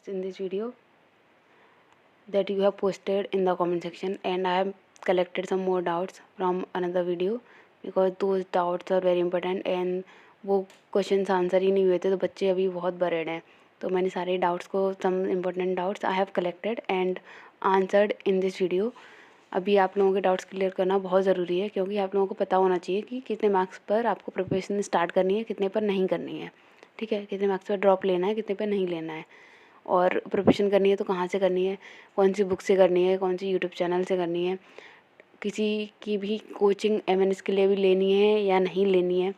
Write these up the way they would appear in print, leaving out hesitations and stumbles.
doubts in this video that you have posted in the comment section, and I have collected some more doubts from another video because those doubts are very important and वो questions answer ही नहीं हुए थे तो बच्चे अभी बहुत buried हैं। तो मैंने सारे डाउट्स को some important doubts I have collected and answered in this video. अभी आप लोगों के डाउट्स क्लियर करना बहुत ज़रूरी है क्योंकि आप लोगों को पता होना चाहिए कि कितने मार्क्स पर आपको प्रिपरेशन स्टार्ट करनी है, कितने पर नहीं करनी है। ठीक है, कितने मार्क्स पर ड्रॉप लेना है, कितने पर नहीं लेना है, और प्रिपरेशन करनी है तो कहाँ से करनी है, कौन सी बुक से करनी है, कौन सी यूट्यूब चैनल से करनी है, किसी की भी कोचिंग एमएनएस के लिए भी लेनी है या नहीं लेनी है।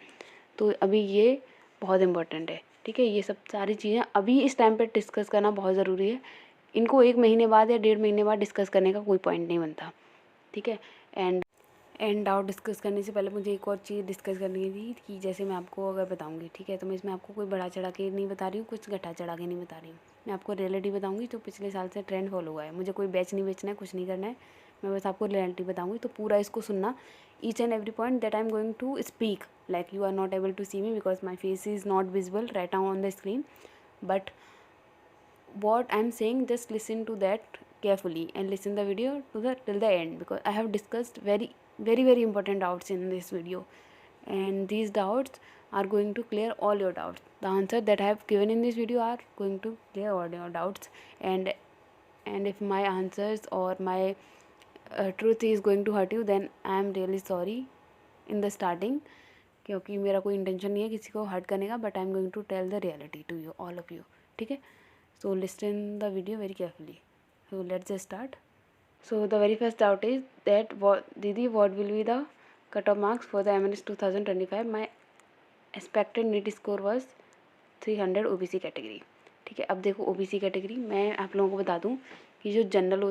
तो अभी ये बहुत इम्पोर्टेंट है। ठीक है, ये सब सारी चीज़ें अभी इस टाइम पर डिस्कस करना बहुत ज़रूरी है। इनको 1 महीने बाद या 1.5 महीने बाद डिस्कस करने का कोई पॉइंट नहीं बनता। ठीक है, एंड डाउट डिस्कस करने से पहले मुझे एक और चीज़ डिस्कस करनी थी कि जैसे मैं आपको अगर बताऊंगी, ठीक है, तो मैं इसमें आपको कोई बढ़ा चढ़ा के नहीं बता रही हूँ, कुछ घटा चढ़ा के नहीं बता रही हूँ। मैं आपको रियलिटी बताऊंगी जो पिछले साल से ट्रेंड फॉलो हुआ है। मुझे कोई बैच नहीं बेचना है, कुछ नहीं करना है, मैं बस आपको रियलिटी बताऊंगी। तो पूरा इसको सुनना, each and every point that I am going to speak, like you are not able to see me because my face is not visible right now on the screen, but what I'm saying, just listen to that carefully and listen the video to the till the end because I have discussed very important doubts in this video, and these doubts are going to clear all your doubts. The answer that I have given in this video are going to clear all your doubts, and if my answers or my truth is going to hurt you, then I am really sorry in the starting, क्योंकि मेरा कोई intention नहीं है किसी को hurt करने का, but I am going to tell the reality to you all of you. ठीक है, so listen the video very carefully. So let's just start. So the very first doubt is that what will be the cutoff marks for the MNS 2025? My expected NEET score was 300 OBC category. ठीक है, अब देखो OBC category मैं आप लोगों को बता दूं कि जो जनरल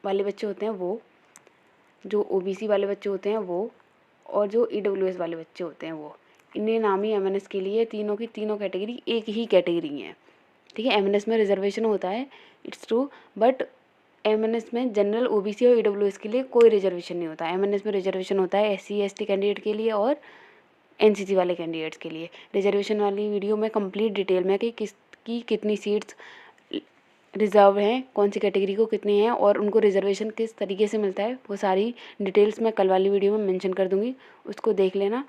वाले बच्चे होते हैं वो, जो OBC वाले बच्चे होते हैं वो, और जो EWS वाले बच्चे होते हैं वो, इन्हें नामी MNS के लिए तीनों की तीनों कैटेगरी एक ही कैटेगरी हैं। ठीक है, एमएनएस में रिजर्वेशन होता है, इट्स ट्रू, बट एमएनएस में जनरल ओबीसी और ईडब्ल्यूएस के लिए कोई रिजर्वेशन नहीं होता। एमएनएस में रिजर्वेशन होता है एससी एसटी कैंडिडेट के लिए और एनसीसी वाले कैंडिडेट्स के लिए। रिजर्वेशन वाली वीडियो में कंप्लीट डिटेल में कि कितनी सीट्स रिजर्व हैं, कौन सी कैटेगरी को कितनी हैं और उनको रिजर्वेशन किस तरीके से मिलता है, वो सारी डिटेल्स मैं कल वाली वीडियो में मेंशन कर दूँगी, उसको देख लेना।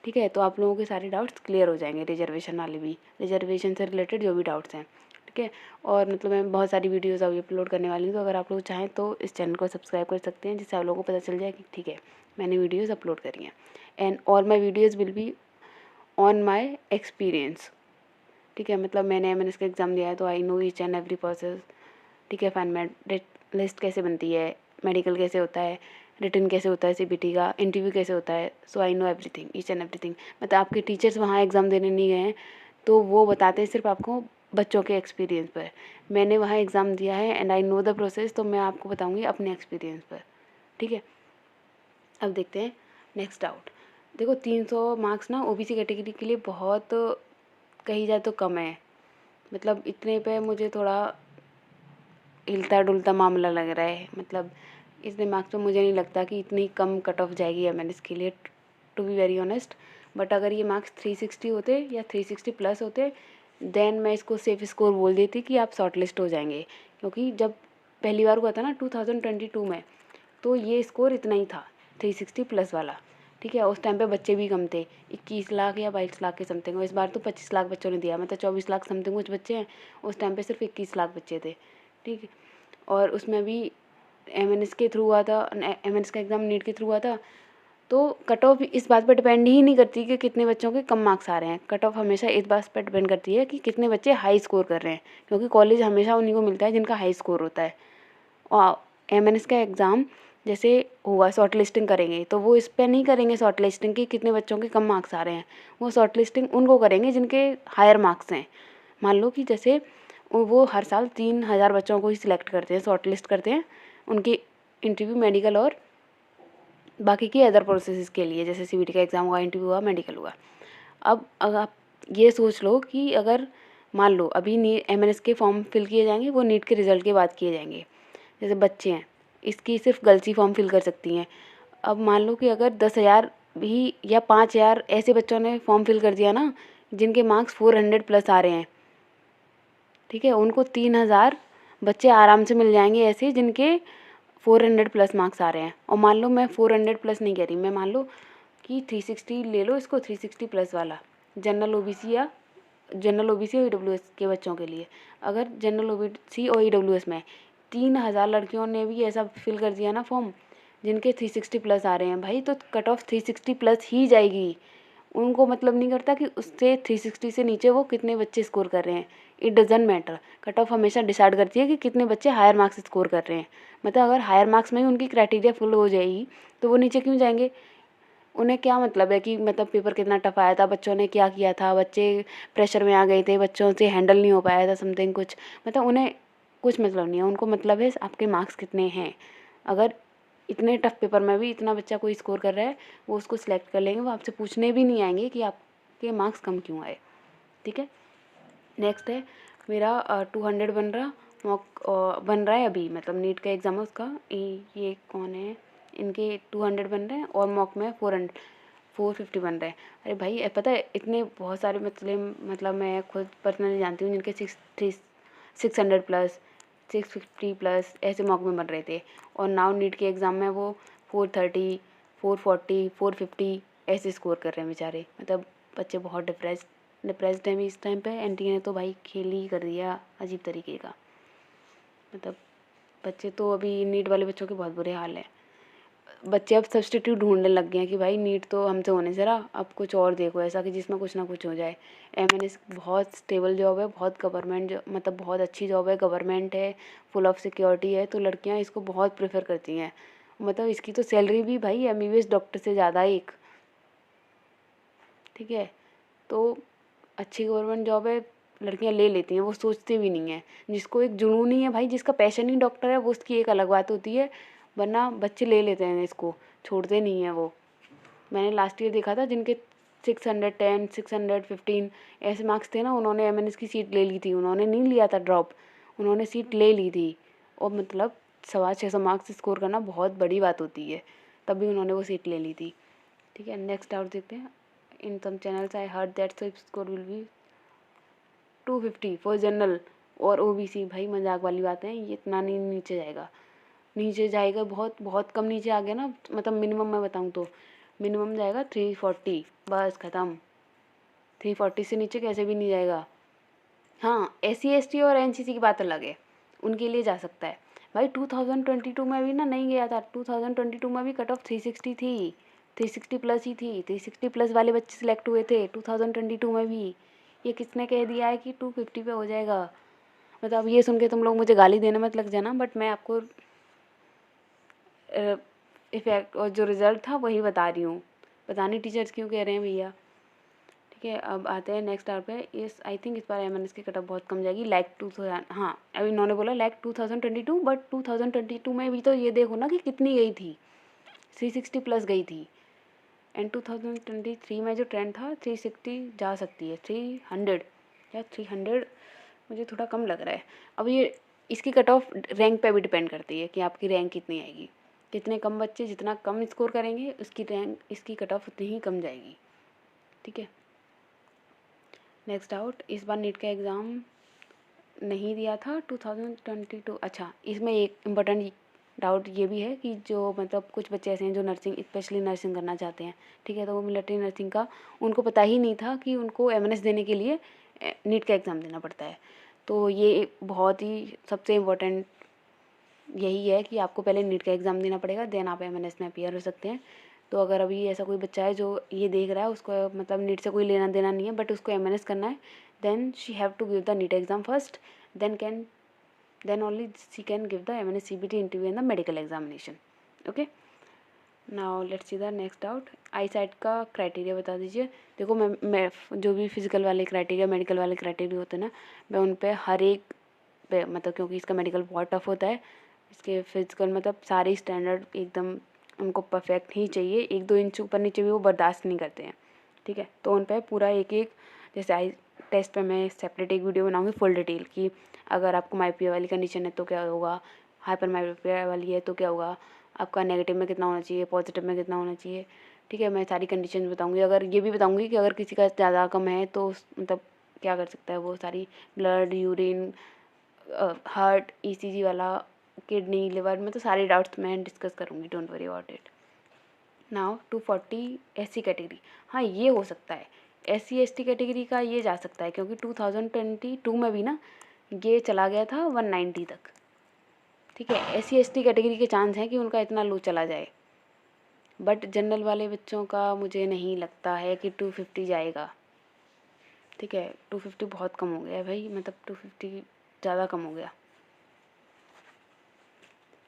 ठीक है, तो आप लोगों के सारे डाउट्स क्लियर हो जाएंगे, रिजर्वेशन वाले भी, रिजर्वेशन से रिलेटेड जो भी डाउट्स हैं। ठीक है, और मतलब मैं बहुत सारी वीडियोस अभी अपलोड करने वाली हूँ, तो अगर आप लोग चाहें तो इस चैनल को सब्सक्राइब कर सकते हैं, जिससे आप लोगों को पता चल जाए कि ठीक है मैंने वीडियोस अपलोड करी हैं, and all my videos will be on my experience. ठीक है, मतलब मैंने एमएनएस का एग्ज़ाम दिया है तो I know each and every process. ठीक है, फाइन मेरिट लिस्ट कैसे बनती है, मेडिकल कैसे होता है, रिटन कैसे होता है, सीबीटी का इंटरव्यू कैसे होता है, so I know everything, each and everything. मतलब आपके टीचर्स वहाँ एग्ज़ाम देने नहीं गए हैं तो वो बताते हैं सिर्फ आपको बच्चों के एक्सपीरियंस पर। मैंने वहाँ एग्ज़ाम दिया है and I know the process, तो मैं आपको बताऊँगी अपने एक्सपीरियंस पर। ठीक है, अब देखते हैं नेक्स्ट डाउट। देखो 300 मार्क्स ना ओबीसी कैटेगरी के लिए बहुत, कही जाए तो कम है। मतलब इतने पे मुझे थोड़ा हिलता डुलता मामला लग रहा है। मतलब इतने मार्क्स पे मुझे नहीं लगता कि इतनी कम कट ऑफ जाएगी एमएनएस के लिए, to be very honest. But अगर ये मार्क्स 360 होते या 360 प्लस होते देन मैं इसको सेफ स्कोर बोल देती कि आप शॉर्ट लिस्ट हो जाएंगे, क्योंकि जब पहली बार हुआ था ना 2022 में, तो ये स्कोर इतना ही था 360 प्लस वाला। ठीक है, उस टाइम पे बच्चे भी कम थे, 21 लाख या 22 लाख के समथिंग। इस बार तो 25 लाख बच्चों ने दिया, मतलब 24 लाख समथिंग कुछ बच्चे हैं, उस टाइम पे सिर्फ 21 लाख बच्चे थे। ठीक है, और उसमें भी एमएनएस के थ्रू हुआ था, एमएनएस का एग्ज़ाम नीट के थ्रू हुआ था। तो कट ऑफ इस बात पर डिपेंड ही नहीं करती कि कितने बच्चों के कम मार्क्स आ रहे हैं। कट ऑफ हमेशा इस बात पर डिपेंड करती है कि कितने बच्चे हाई स्कोर कर रहे हैं, क्योंकि कॉलेज हमेशा उन्हीं को मिलता है जिनका हाई स्कोर होता है। और एमएनएस का एग्ज़ाम जैसे हुआ शॉर्ट लिस्टिंग करेंगे तो वो इस पर नहीं करेंगे शॉर्ट लिस्टिंग कि कितने बच्चों के कम मार्क्स आ रहे हैं, वो शॉर्ट लिस्टिंग उनको करेंगे जिनके हायर मार्क्स हैं। मान लो कि जैसे वो हर साल 3000 बच्चों को ही सिलेक्ट करते हैं, शॉर्ट लिस्ट करते हैं उनकी इंटरव्यू, मेडिकल और बाकी की अदर प्रोसेस के लिए, जैसे सीबीटी का एग्ज़ाम हुआ, इंटरव्यू हुआ, मेडिकल हुआ। अब अगर आप ये सोच लो कि अगर मान लो अभी एमएनएस के फॉर्म फिल किए जाएंगे, वो नीट के रिज़ल्ट के बाद किए जाएंगे। जैसे बच्चे हैं, इसकी सिर्फ गर्ल्स ही फॉर्म फिल कर सकती हैं। अब मान लो कि अगर 10,000 भी या 5,000 ऐसे बच्चों ने फॉर्म फिल कर दिया ना जिनके मार्क्स 400 प्लस आ रहे हैं, ठीक है, उनको 3000 बच्चे आराम से मिल जाएंगे ऐसे जिनके 400 प्लस मार्क्स आ रहे हैं। और मान लो मैं 400 प्लस नहीं कह रही, मैं मान लो कि 360 ले लो इसको, 360 प्लस वाला जनरल ओबीसी या जनरल ओबीसी और ईडब्ल्यूएस के बच्चों के लिए। अगर जनरल ओबीसी और ईडब्ल्यूएस में 3000 लड़कियों ने भी ऐसा फिल कर दिया ना फॉर्म जिनके 360 प्लस आ रहे हैं भाई, तो कट ऑफ 360 प्लस ही जाएगी। उनको मतलब नहीं करता कि उससे 360 से नीचे वो कितने बच्चे स्कोर कर रहे हैं, it doesn't matter. Cut off हमेशा डिसाइड करती है कि कितने बच्चे हायर मार्क्स स्कोर कर रहे हैं। मतलब अगर हायर मार्क्स में ही उनकी क्राइटेरिया फुल हो जाएगी तो वो नीचे क्यों जाएंगे। उन्हें क्या मतलब है कि मतलब पेपर कितना टफ आया था, बच्चों ने क्या किया था, बच्चे प्रेशर में आ गए थे, बच्चों से हैंडल नहीं हो पाया था समथिंग कुछ, मतलब उन्हें कुछ मतलब नहीं है। उनको मतलब है आपके मार्क्स कितने हैं। अगर इतने टफ पेपर में भी इतना बच्चा कोई स्कोर कर रहा है, वो उसको सिलेक्ट कर लेंगे, वो आपसे पूछने भी नहीं आएंगे कि आपके मार्क्स कम क्यों आए। ठीक है, नेक्स्ट है मेरा 200 बन रहा मॉक बन रहा है अभी, मतलब नीट का एग्ज़ाम है उसका। ये कौन है, इनके 200 बन रहे हैं और मॉक में 450 बन रहे हैं। अरे भाई पता है इतने बहुत सारे मतलब मैं खुद पर्सनली जानती हूँ जिनके 600 प्लस 650 प्लस ऐसे मॉक में बन रहे थे, और नाउ नीट के एग्ज़ाम में वो 430 440 450 ऐसे स्कोर कर रहे हैं बेचारे। मतलब बच्चे बहुत डिप्रेस्ड है इस टाइम पे। एनटीए ने तो भाई खेल ही कर दिया अजीब तरीके का। मतलब बच्चे तो अभी नीट वाले बच्चों के बहुत बुरे हाल है। बच्चे अब सब्स्टिट्यूट ढूंढने लग गए हैं कि भाई नीट तो हमसे होने से रहा, अब कुछ और देखो ऐसा कि जिसमें कुछ ना कुछ हो जाए। एमएनएस बहुत स्टेबल जॉब है, बहुत गवर्नमेंट मतलब बहुत अच्छी जॉब है, गवर्नमेंट है, फुल ऑफ सिक्योरिटी है, तो लड़कियां इसको बहुत प्रेफर करती हैं। मतलब इसकी तो सैलरी भी भाई एमबीबीएस डॉक्टर से ज़्यादा है एक। ठीक है, तो अच्छी गवर्नमेंट जॉब है, लड़कियां ले लेती हैं, वो सोचती भी नहीं है। जिसको एक जुनून ही है भाई, जिसका पैशन ही डॉक्टर है, वो उसकी एक अलग बात होती है, वरना बच्चे ले लेते हैं इसको, छोड़ते नहीं हैं वो। मैंने लास्ट ईयर देखा था जिनके 610 615 ऐसे मार्क्स थे ना, उन्होंने एमएनएस की सीट ले ली थी। उन्होंने नहीं लिया था ड्रॉप, उन्होंने सीट ले ली थी। और मतलब 650 मार्क्स स्कोर करना बहुत बड़ी बात होती है, तभी उन्होंने वो सीट ले ली थी। ठीक है, नेक्स्ट आउट देखते हैं। In some channels I heard that so score will be 250 for general और ओबीसी। भाई मजाक वाली बात है, ये इतना नहीं नीचे जाएगा। नीचे जाएगा बहुत बहुत कम नीचे आ गया ना, मतलब मिनिमम मैं बताऊँ तो मिनिमम जाएगा 340, बस ख़त्म। 340 से नीचे कैसे भी नहीं जाएगा। हाँ, एससी एसटी और एनसीसी की बात अलग है, उनके लिए जा सकता है। भाई 2022 में भी ना नहीं गया था, 2022 में भी कट ऑफ 360 थी, 360 प्लस ही थी, 360 प्लस वाले बच्चे सिलेक्ट हुए थे 2022 में भी। ये किसने कह दिया है कि 250 पे हो जाएगा। मतलब ये सुन के तुम लोग मुझे गाली देने मत लग जाना, बट मैं आपको इफेक्ट और जो रिज़ल्ट था वही बता रही हूँ। पता नहीं टीचर्स क्यों कह रहे हैं भैया। ठीक है, अब आते हैं नेक्स्ट आउट पे। इस आई थिंक इस बार एमएनएस की कट ऑफ बहुत कम जाएगी, लाइक 2000। हाँ, अभी इन्होंने बोला लाइक 2022, बट 2022 में भी तो ये देखो ना कि कितनी गई थी, 360 प्लस गई थी। एंड 2023 में जो ट्रेंड था 360 जा सकती है, 300 या 300 मुझे थोड़ा कम लग रहा है। अब ये इसकी कट ऑफ रैंक पे भी डिपेंड करती है कि आपकी रैंक कितनी आएगी। कितने कम बच्चे जितना कम स्कोर करेंगे उसकी रैंक इसकी कट ऑफ उतनी ही कम जाएगी। ठीक है, नेक्स्ट आउट। इस बार नीट का एग्ज़ाम नहीं दिया था 2022। अच्छा, इसमें एक इम्पोर्टेंट डाउट ये भी है कि जो मतलब कुछ बच्चे ऐसे हैं जो नर्सिंग स्पेशली नर्सिंग करना चाहते हैं। ठीक है, तो वो मिलिट्री नर्सिंग का उनको पता ही नहीं था कि उनको एमएनएस देने के लिए नीट का एग्ज़ाम देना पड़ता है। तो ये बहुत ही सबसे इम्पोर्टेंट यही है कि आपको पहले नीट का एग्ज़ाम देना पड़ेगा, देन आप एमएनएस में अपीयर हो सकते हैं। तो अगर अभी ऐसा कोई बच्चा है जो ये देख रहा है, उसको मतलब नीट से कोई लेना देना नहीं है, बट उसको एमएनएस करना है, then she have to give the NEET exam first, then only she can give the MNS CBT interview in the medical examination. Okay, now let's see the next doubt. Eyesight का criteria बता दीजिए। देखो मैं जो भी physical वाले criteria medical वाले criteria होते हैं ना, मैं उन पर हर एक पे मतलब, क्योंकि इसका मेडिकल बहुत टफ होता है, इसके फिजिकल मतलब सारे स्टैंडर्ड एकदम उनको परफेक्ट ही चाहिए, 1-2 इंच ऊपर नीचे भी वो बर्दाश्त नहीं करते हैं। ठीक है, तो उन पर पूरा एक एक, जैसे आई टेस्ट पे मैं सेपरेट एक वीडियो बनाऊंगी फुल डिटेल की, अगर आपको माइपिया वाली कंडीशन है तो क्या होगा, हाइपर माइपिया वाली है तो क्या होगा, आपका नेगेटिव में कितना होना चाहिए, पॉजिटिव में कितना होना चाहिए। ठीक है, मैं सारी कंडीशन बताऊंगी। अगर ये भी बताऊंगी कि अगर किसी का ज़्यादा कम है तो मतलब क्या कर सकता है, वो सारी ब्लड, यूरिन, हार्ट, ECG वाला, किडनी, लिवर में तो सारे डाउट्स मैं डिस्कस करूँगी, don't worry about it. Now 240 SC category, हाँ ये हो सकता है, SC ST कैटेगरी का ये जा सकता है, क्योंकि 2022 में भी ना ये चला गया था 190 तक। ठीक है, SC ST कैटेगरी के चांस हैं कि उनका इतना लो चला जाए, बट जनरल वाले बच्चों का मुझे नहीं लगता है कि 250 जाएगा। ठीक है, 250 बहुत कम हो गया है भाई, मतलब 250 ज़्यादा कम हो गया।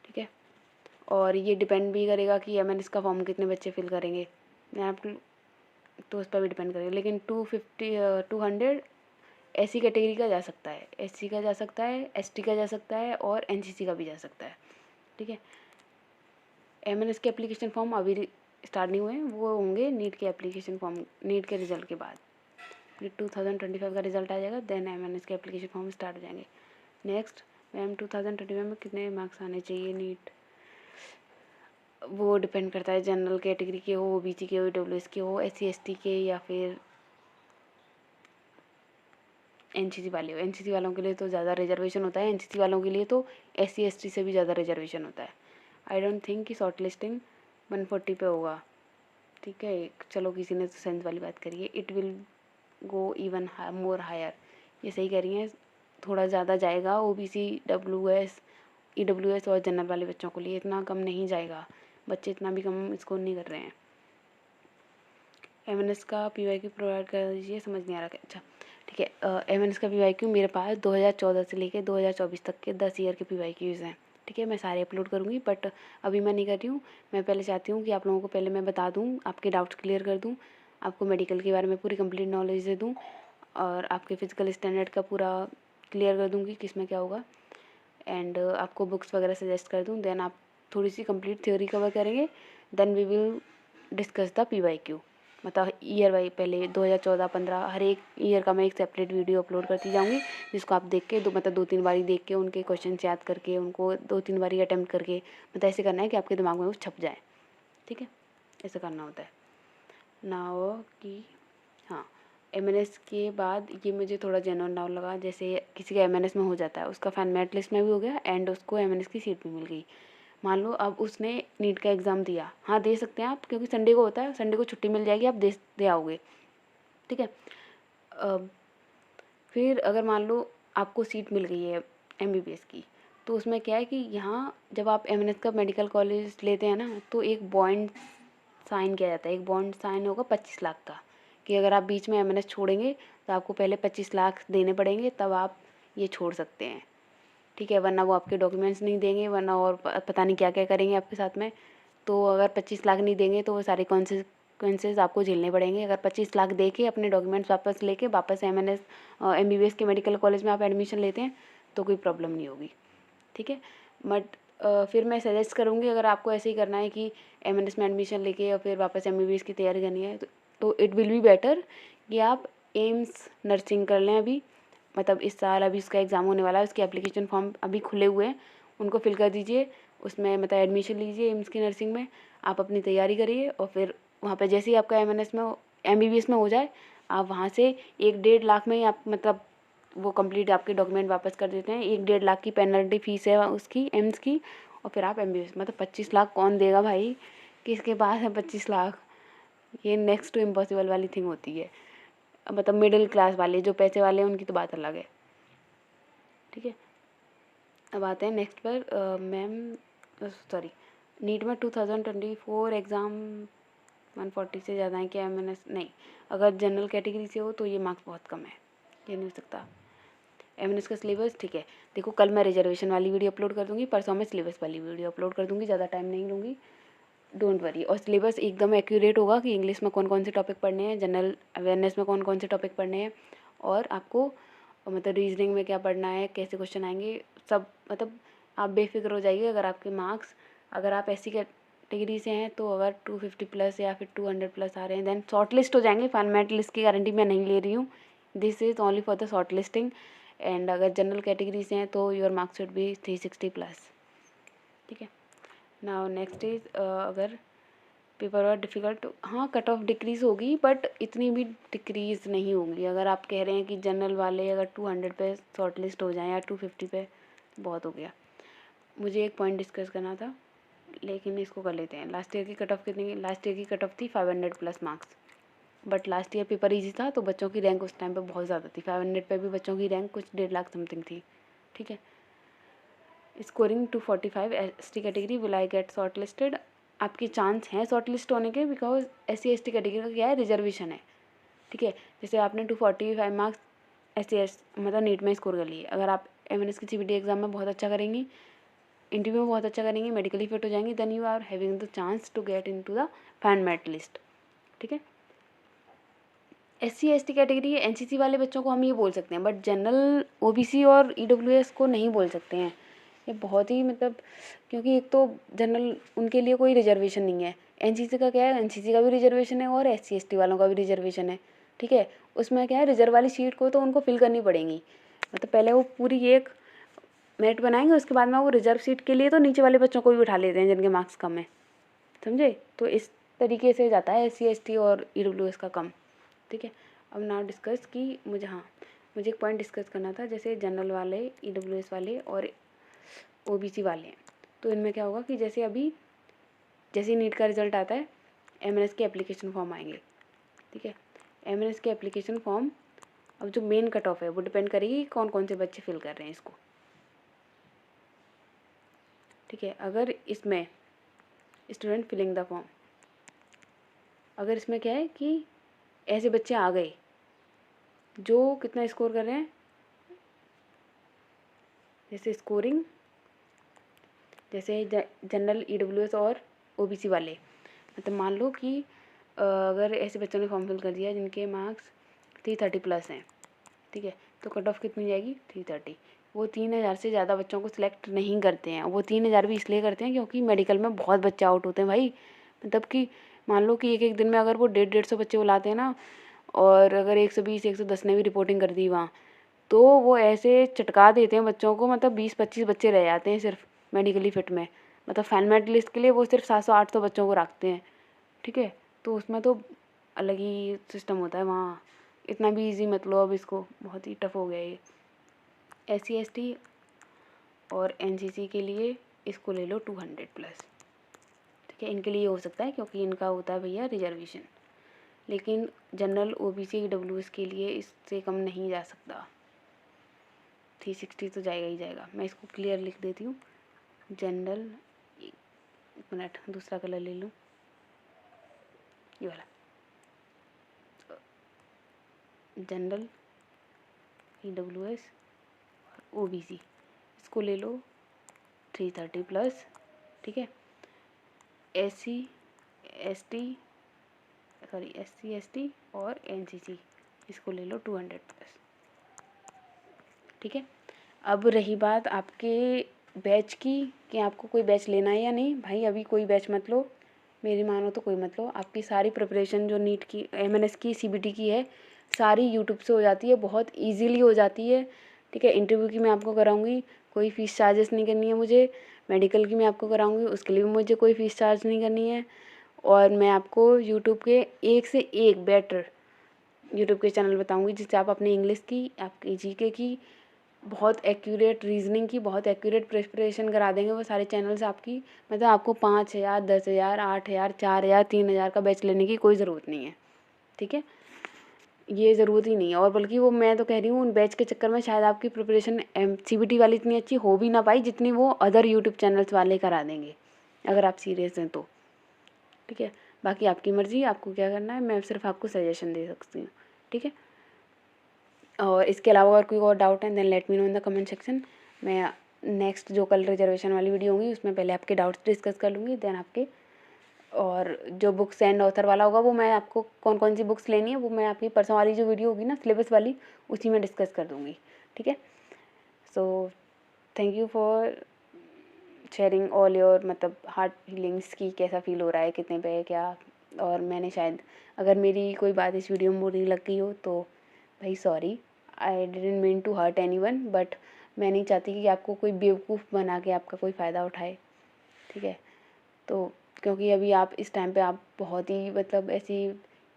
ठीक है, और ये डिपेंड भी करेगा कि MNS का फॉर्म कितने बच्चे फिल करेंगे, आप तो उस पर भी डिपेंड करेगा। लेकिन 200 SC कैटेगरी का जा सकता है, SC का जा सकता है, ST का जा सकता है, और NCC का भी जा सकता है। ठीक है, MNS के एप्लीकेशन फॉर्म अभी स्टार्ट नहीं हुए हैं, वो होंगे नीट के एप्लीकेशन फॉर्म, नीट के रिजल्ट के बाद। फिर 2025 का रिजल्ट आ जाएगा, देन MNS के एप्लीकेशन फॉर्म स्टार्ट हो जाएंगे। नेक्स्ट मैम 2025 में कितने मार्क्स आने चाहिए नीट, वो डिपेंड करता है, जनरल कैटेगरी के हो, OBC के हो, EWS के हो, SC ST के, या फिर NCC वाले हो। NCC वालों के लिए तो ज़्यादा रिजर्वेशन होता है, NCC वालों के लिए तो SC ST से भी ज़्यादा रिजर्वेशन होता है। आई डोंट थिंक कि शॉर्ट लिस्टिंग 140 पे होगा। ठीक है, चलो किसी ने तो सेंस वाली बात करी है, it will go even more higher, ये सही कह रही हैं, थोड़ा ज़्यादा जाएगा OBC, WS, EWS और जनरल वाले बच्चों के लिए, इतना कम नहीं जाएगा, बच्चे इतना भी कम स्कोर नहीं कर रहे हैं। MNS का PYQ प्रोवाइड कर दीजिए, समझ नहीं आ रहा। अच्छा ठीक है, MNS का PYQ मेरे पास 2014 से लेकर 2024 तक के 10 ईयर के PYQs हैं। ठीक है, मैं सारे अपलोड करूँगी, बट अभी मैं नहीं कर रही हूँ। मैं पहले चाहती हूँ कि आप लोगों को पहले मैं बता दूँ, आपके डाउट्स क्लियर कर दूँ, आपको मेडिकल के बारे में पूरी कंप्लीट नॉलेज दे दूँ, और आपके फिजिकल स्टैंडर्ड का पूरा क्लियर कर दूँगी किस में क्या होगा, एंड आपको बुक्स वगैरह सजेस्ट कर दूँ। देन आप थोड़ी सी कंप्लीट थ्योरी कवर करेंगे, then we will discuss the PYQ, मतलब ईयर वाइज, पहले 2014-15 हर एक ईयर का मैं एक सेपरेट वीडियो अपलोड करती जाऊँगी, जिसको आप देख के मतलब 2-3 बारी देख के उनके क्वेश्चन याद करके उनको 2-3 बारी अटैम्प्ट करके, मतलब ऐसे करना है कि आपके दिमाग में वो छप जाए। ठीक है, ऐसा करना होता है ना हो कि हाँ। MNS के बाद ये मुझे थोड़ा जेन्युइन डाउट लगा, जैसे किसी का MNS में हो जाता है, उसका फैन मेरिट लिस्ट में भी हो गया, एंड उसको MNS की सीट भी मिल गई। मान लो अब उसने नीट का एग्ज़ाम दिया, हाँ दे सकते हैं आप, क्योंकि संडे को होता है, संडे को छुट्टी मिल जाएगी, आप दे आओगे। ठीक है, फिर अगर मान लो आपको सीट मिल गई है MBBS की, तो उसमें क्या है कि यहाँ जब आप MNS का मेडिकल कॉलेज लेते हैं ना, तो एक बॉन्ड साइन किया जाता है, एक बॉन्ड साइन होगा 25 लाख का, कि अगर आप बीच में MNS छोड़ेंगे तो आपको पहले 25 लाख देने पड़ेंगे, तब आप ये छोड़ सकते हैं। ठीक है, वरना वो आपके डॉक्यूमेंट्स नहीं देंगे, वरना और पता नहीं क्या क्या करेंगे आपके साथ में। तो अगर 25 लाख नहीं देंगे तो वो सारे कॉन्सिक्वेंसेस आपको झेलने पड़ेंगे। अगर 25 लाख दे के अपने डॉक्यूमेंट्स वापस लेके वापस MNS MBBS के मेडिकल कॉलेज में आप एडमिशन लेते हैं तो कोई प्रॉब्लम नहीं होगी। ठीक है, बट फिर मैं सजेस्ट करूँगी, अगर आपको ऐसे ही करना है कि MNS में एडमिशन लेके और फिर वापस MBBS की तैयारी करनी है, तो इट विल बी बेटर कि आप एम्स नर्सिंग कर लें अभी, मतलब इस साल अभी उसका एग्ज़ाम होने वाला है, उसके एप्लीकेशन फॉर्म अभी खुले हुए हैं, उनको फिल कर दीजिए, उसमें मतलब एडमिशन लीजिए एम्स की नर्सिंग में, आप अपनी तैयारी करिए, और फिर वहाँ पे जैसे ही आपका MBBS में हो जाए, आप वहाँ से 1-1.5 लाख में ही आप मतलब वो कंप्लीट आपके डॉक्यूमेंट वापस कर देते हैं। 1-1.5 लाख की पेनल्टी फ़ीस है उसकी एम्स की, और फिर आप MBBS, मतलब 25 लाख कौन देगा भाई, किसके पास है 25 लाख, ये नेक्स्ट टू इम्पॉसिबल वाली थिंग होती है। मतलब मिडिल क्लास वाले जो पैसे वाले हैं उनकी तो बात अलग है। ठीक है, अब आते हैं नेक्स्ट पर। मैम सॉरी, नीट में 2024 एग्ज़ाम 140 से ज़्यादा है क्या MNS? नहीं, अगर जनरल कैटेगरी से हो तो ये मार्क्स बहुत कम है, ये नहीं हो सकता। MNS का सिलेबस ठीक है, देखो कल मैं रिजर्वेशन वाली वीडियो अपलोड कर दूँगी, परसों मैं सिलेबस वाली वीडियो अपलोड कर दूँगी, ज़्यादा टाइम नहीं लूँगी, डोंट वरी। और सिलेबस एकदम एक्यूरेट होगा कि इंग्लिश में कौन कौन से टॉपिक पढ़ने हैं, जनरल अवेयरनेस में कौन कौन से टॉपिक पढ़ने हैं, और आपको मतलब रीजनिंग में क्या पढ़ना है, कैसे क्वेश्चन आएंगे, सब मतलब आप बेफिक्र हो जाइए। अगर आपके मार्क्स, अगर आप ऐसी कैटेगरी से हैं तो अगर 250 प्लस या फिर 200 प्लस आ रहे हैं, देन शॉर्ट लिस्ट हो जाएंगे। फाइनल मेरिट लिस्ट की गारंटी मैं नहीं ले रही हूँ, this is only for the short listing. And अगर जनरल कैटेगरी से हैं तो your marks should be 360 plus. ठीक है, नाउ नेक्स्ट इज अगर पेपर और डिफ़िकल्ट, हाँ कट ऑफ डिक्रीज़ होगी बट इतनी भी डिक्रीज़ नहीं होगी। अगर आप कह रहे हैं कि जनरल वाले अगर 200 पे शॉर्ट लिस्ट हो जाएँ या 250 पे, बहुत हो गया। मुझे एक पॉइंट डिस्कस करना था, लेकिन इसको कर लेते हैं। लास्ट ईयर की कट ऑफ कितनी? लास्ट ईयर की कट ऑफ थी 500 plus marks, but last year paper easy था तो बच्चों की रैंक उस टाइम पे बहुत ज़्यादा थी। 500 पे भी बच्चों की रैंक कुछ 1.5 लाख समथिंग थी, ठीक है। Scoring 245 ST category, will I get short listed? आपके चांस हैं शॉर्ट लिस्ट होने के, बिकॉज SC ST कैटेगरी का क्या है, रिजर्वेशन है, ठीक है। जैसे आपने 245 मार्क्स SC मतलब नीट में स्कोर कर लिए, अगर आप MNS की CBT एग्जाम में बहुत अच्छा करेंगी, इंटरव्यू में बहुत अच्छा करेंगी, मेडिकली फिट हो जाएंगी, then you are having the chance to get in to the fine merit list, ठीक है। SC ST कैटेगरी NCC वाले बच्चों को हम ये बोल सकते हैं, बट जनरल OBC और EWS को नहीं बोल सकते हैं। ये बहुत ही मतलब, क्योंकि एक तो जनरल उनके लिए कोई रिजर्वेशन नहीं है। NCC का क्या है, NCC का भी रिजर्वेशन है और SC ST वालों का भी रिजर्वेशन है, ठीक है। उसमें क्या है, रिजर्व वाली सीट को तो उनको फिल करनी पड़ेगी, मतलब पहले वो पूरी एक मेरिट बनाएंगे, उसके बाद में वो रिजर्व सीट के लिए तो नीचे वाले बच्चों को भी उठा लेते हैं जिनके मार्क्स कम है, समझे। तो इस तरीके से जाता है SC ST और EWS का कम, ठीक है। अब नाउ डिस्कस कि मुझे एक पॉइंट डिस्कस करना था, जैसे जनरल वाले, EWS वाले और OBC वाले हैं, तो इनमें क्या होगा कि जैसे नीट का रिजल्ट आता है, MNS के एप्लीकेशन फॉर्म आएंगे, ठीक है। MNS के एप्लीकेशन फॉर्म, अब जो मेन कट ऑफ है वो डिपेंड करेगी कौन कौन से बच्चे फिल कर रहे हैं इसको, ठीक है। अगर इसमें स्टूडेंट फिलिंग द फॉर्म, अगर इसमें क्या है कि ऐसे बच्चे आ गए जो कितना स्कोर कर रहे हैं, जैसे स्कोरिंग, जैसे जनरल, EWS और OBC वाले, मतलब मान लो कि अगर ऐसे बच्चों ने फॉर्म फिल कर दिया जिनके मार्क्स 330 प्लस हैं, ठीक है, तो कट ऑफ कितनी जाएगी, 330। वो 3000 से ज़्यादा बच्चों को सिलेक्ट नहीं करते हैं। वो 3000 भी इसलिए करते हैं क्योंकि मेडिकल में बहुत बच्चे आउट होते हैं भाई, मतलब कि मान लो कि एक दिन में अगर वो 150-150 बच्चे बुलाते हैं ना, और अगर 120-110 ने भी रिपोर्टिंग कर दी वहाँ, तो वो ऐसे चटका देते हैं बच्चों को, मतलब 20-25 बच्चे रह जाते हैं सिर्फ मेडिकली फिट में, मतलब फाइनल मेरिट लिस्ट के लिए वो सिर्फ 700-800 बच्चों को रखते हैं, ठीक है। तो उसमें तो अलग ही सिस्टम होता है वहाँ, इतना भी इजी मत लो अब इसको, बहुत ही टफ हो गया ये। SC ST और NCC के लिए इसको ले लो 200 प्लस, ठीक है। इनके लिए हो सकता है क्योंकि इनका होता है भैया रिजर्वेशन, लेकिन जनरल OBC EWS के लिए इससे कम नहीं जा सकता, 360 तो जाएगा ही जाएगा। मैं इसको क्लियर लिख देती हूँ। जनरल, एक मिनट दूसरा कलर ले लूँ, ये वाला, जनरल, EWS और OBC, इसको ले लो 330 प्लस, ठीक है। SC ST और NCC इसको ले लो 200 प्लस, ठीक है। अब रही बात आपके बैच की कि आपको कोई बैच लेना है या नहीं, भाई अभी कोई बैच मत लो, मेरी मानो तो कोई मत लो। आपकी सारी प्रिपरेशन जो नीट की, MNS की, CBT की है, सारी यूट्यूब से हो जाती है, बहुत ईजीली हो जाती है, ठीक है। इंटरव्यू की मैं आपको कराऊंगी, कोई फ़ीस चार्जेस नहीं करनी है मुझे। मेडिकल की मैं आपको कराऊंगी, उसके लिए भी मुझे कोई फ़ीस चार्ज नहीं करनी है। और मैं आपको यूट्यूब के एक से एक बेटर यूट्यूब के चैनल बताऊंगी, जिससे आप अपनी इंग्लिश की, आपकी GK की बहुत एक्यूरेट, रीजनिंग की बहुत एक्यूरेट प्रिपरेशन करा देंगे वो सारे चैनल्स आपकी। मतलब आपको 5000, 10,000, 8,000, 4,000, 3,000 का बैच लेने की कोई ज़रूरत नहीं है, ठीक है। ये ज़रूरत ही नहीं है, और बल्कि वो मैं तो कह रही हूँ उन बैच के चक्कर में शायद आपकी प्रिपरेशन CBT वाली इतनी अच्छी हो भी ना पाई जितनी वो अदर यूट्यूब चैनल्स वाले करा देंगे, अगर आप सीरियस हैं तो, ठीक है। बाकी आपकी मर्ज़ी, आपको क्या करना है, मैं सिर्फ आपको सजेशन दे सकती हूँ, ठीक है। और इसके अलावा अगर कोई और डाउट है then let me know in the comment section. मैं नेक्स्ट जो कल रिजर्वेशन वाली वीडियो होगी उसमें पहले आपके डाउट्स डिस्कस कर लूँगी, देन आपके, और जो बुक्स एंड ऑथर वाला होगा वो मैं आपको कौन कौन सी बुक्स लेनी है वो मैं आपकी परसों वाली जो वीडियो होगी ना सिलेबस वाली, उसी में डिस्कस कर दूँगी, ठीक है। So thank you for sharing all your मतलब हार्ट फीलिंग्स की कैसा फील हो रहा है, कितने पे है क्या। और मैंने शायद, अगर मेरी कोई बात इस वीडियो में बुरी लग गई हो तो भाई sorry, I didn't mean to hurt anyone, but मैं नहीं चाहती कि आपको कोई बेवकूफ़ बना के आपका कोई फ़ायदा उठाए, ठीक है। तो क्योंकि अभी आप इस टाइम पे आप बहुत ही मतलब ऐसी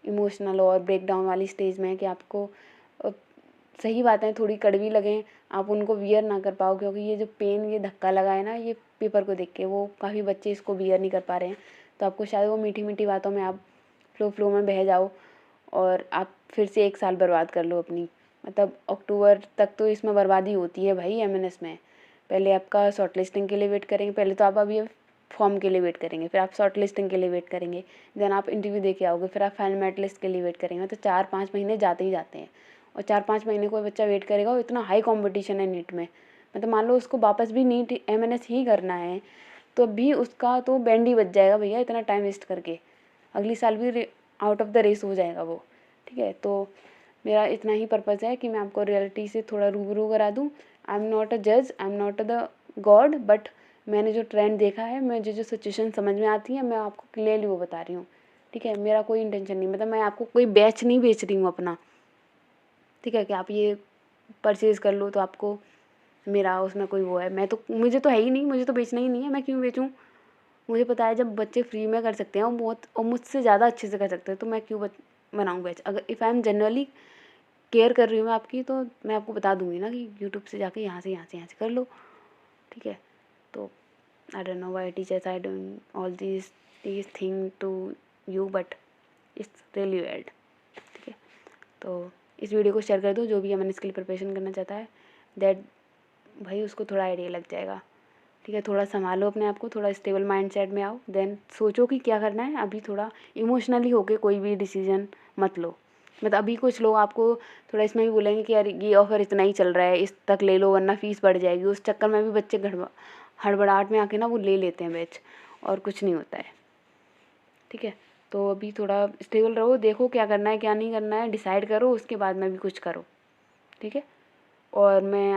इमोशनल और ब्रेक डाउन वाली स्टेज में है कि आपको सही बातें थोड़ी कड़वी लगें, आप उनको वियर ना कर पाओ, क्योंकि ये जो पेन, ये धक्का लगा है ना ये पेपर को देख के, वो काफ़ी बच्चे इसको वियर नहीं कर पा रहे हैं। तो आपको शायद वो मीठी मीठी बातों में आप फ्लो में बह जाओ और आप फिर से 1 साल बर्बाद कर लो अपनी। मतलब अक्टूबर तक तो इसमें बर्बादी होती है भाई एमएनएस में। पहले आपका शॉर्ट लिस्टिंग के लिए वेट करेंगे, पहले तो आप अभी फॉर्म के लिए वेट करेंगे, फिर आप शॉर्ट लिस्टिंग के लिए वेट करेंगे, देन आप इंटरव्यू दे के आओगे, फिर आप फाइनल मेरिट लिस्ट के लिए वेट करेंगे। तो 4-5 महीने जाते ही जाते हैं। और 4-5 महीने कोई बच्चा वेट करेगा, और इतना हाई कॉम्पिटिशन है नीट में। मतलब मान लो उसको वापस भी नीट एमएनएस ही करना है, तो भी उसका तो बैंड ही बज जाएगा भैया, इतना टाइम वेस्ट करके। अगली साल भी आउट ऑफ द रेस हो जाएगा वो। ठीक है, तो मेरा इतना ही पर्पज़ है कि मैं आपको रियलिटी से थोड़ा रूबरू करा दूँ। आई एम नॉट अ जज, I am not the God, but मैंने जो ट्रेंड देखा है, मुझे जो सिचुएशन समझ में आती है, मैं आपको क्लियरली वो बता रही हूँ। ठीक है, मेरा कोई इंटेंशन नहीं, मतलब मैं आपको कोई बैच नहीं बेच रही हूँ अपना। ठीक है, कि आप ये परचेज़ कर लो तो आपको मेरा उसमें कोई वो है। मैं तो, मुझे तो है ही नहीं, मुझे तो बेचना ही नहीं है, मैं क्यों बेचूँ? मुझे पता है जब बच्चे फ्री में कर सकते हैं और बहुत, और मुझसे ज़्यादा अच्छे से कर सकते हैं, तो मैं क्यों बनाऊँ बैच? अगर if I am generally care कर रही हूँ मैं आपकी, तो मैं आपको बता दूँगी ना कि यूट्यूब से जाके यहाँ से कर लो। ठीक है, तो I don't know why teachers are doing all these thing to you, but it's really weird. ठीक है, तो इस वीडियो को शेयर कर दो जो भी एमएनएस के लिए प्रिपरेशन करना चाहता है, दैट भाई उसको थोड़ा आइडिया लग जाएगा। ठीक है, थोड़ा संभालो अपने आप को, थोड़ा स्टेबल माइंडसेट में आओ, देन सोचो कि क्या करना है। अभी थोड़ा इमोशनली होके कोई भी डिसीजन मत लो। मतलब अभी कुछ लोग आपको थोड़ा इसमें भी बोलेंगे कि यार ये ऑफ़र इतना ही चल रहा है, इस तक ले लो वरना फ़ीस बढ़ जाएगी। उस चक्कर में भी बच्चे हड़बड़ाहट में आके ना वो ले लेते हैं बैच, और कुछ नहीं होता है। ठीक है, तो अभी थोड़ा स्टेबल रहो, देखो क्या करना है क्या नहीं करना है, डिसाइड करो, उसके बाद में भी कुछ करो। ठीक है, और मैं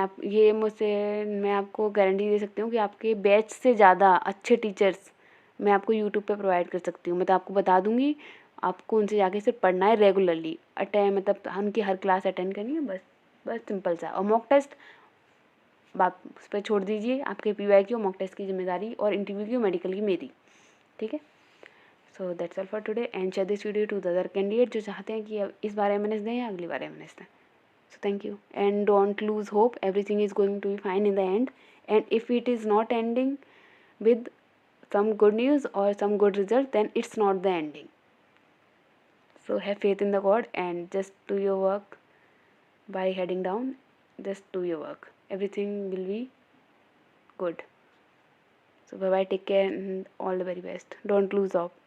आपको गारंटी दे सकती हूँ कि आपके बैच से ज़्यादा अच्छे टीचर्स मैं आपको यूट्यूब पे प्रोवाइड कर सकती हूँ। मतलब आपको बता दूँगी, आपको उनसे जाके सिर्फ पढ़ना है रेगुलरली, मतलब उनकी हर क्लास अटेंड करनी है, बस सिंपल सा। और मॉक टेस्ट बात उस पर छोड़ दीजिए, आपके पीवाई की और मॉक टेस्ट की जिम्मेदारी, और इंटरव्यू की और मेडिकल की मेरी। ठीक है, so that's all for today, and share this video to the other candidate जो चाहते हैं कि अब इस बार एमएनएस दें या अगली बार एमएनएस दें। So thank you, and don't lose hope. Everything is going to be fine in the end. And if it is not ending with some good news or some good result, then it's not the ending. So have faith in the God and just do your work by heading down. Just do your work. Everything will be good. So bye bye, take care, and all the very best. Don't lose hope.